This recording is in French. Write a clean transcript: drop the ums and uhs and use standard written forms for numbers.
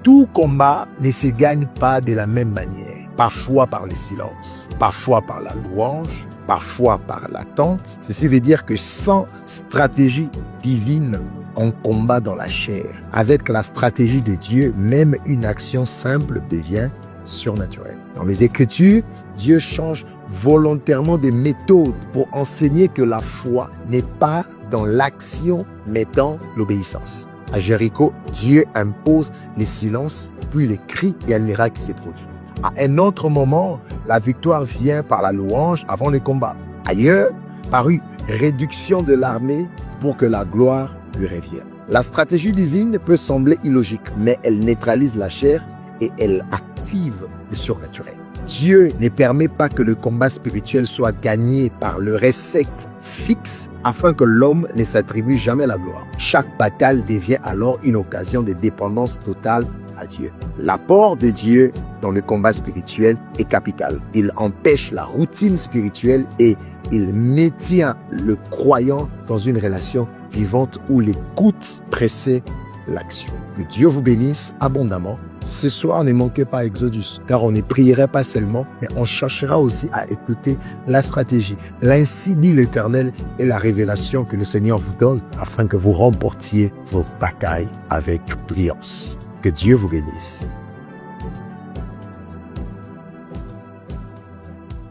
Tout combat ne se gagne pas de la même manière. Parfois par le silence, parfois par la louange, parfois par l'attente. Ceci veut dire que sans stratégie divine, on combat dans la chair. Avec la stratégie de Dieu, même une action simple devient surnaturelle. Dans les Écritures, Dieu change volontairement des méthodes pour enseigner que la foi n'est pas dans l'action, mais dans l'obéissance. À Jéricho, Dieu impose les silences, puis les cris et un miracle s'est produit. À un autre moment, la victoire vient par la louange avant le combat. Ailleurs, par une réduction de l'armée pour que la gloire lui revienne. La stratégie divine peut sembler illogique, mais elle neutralise la chair et elle active le surnaturel. Dieu ne permet pas que le combat spirituel soit gagné par le recette fixe afin que l'homme ne s'attribue jamais la gloire. Chaque bataille devient alors une occasion de dépendance totale à Dieu. L'apport de Dieu dans le combat spirituel est capital. Il empêche la routine spirituelle et il maintient le croyant dans une relation vivante où l'écoute précède l'action. Que Dieu vous bénisse abondamment. Ce soir, ne manquez pas Exodus, car on ne prierait pas seulement, mais on cherchera aussi à écouter la stratégie. L'ainsi dit l'Éternel et la révélation que le Seigneur vous donne afin que vous remportiez vos batailles avec brillance. Que Dieu vous bénisse.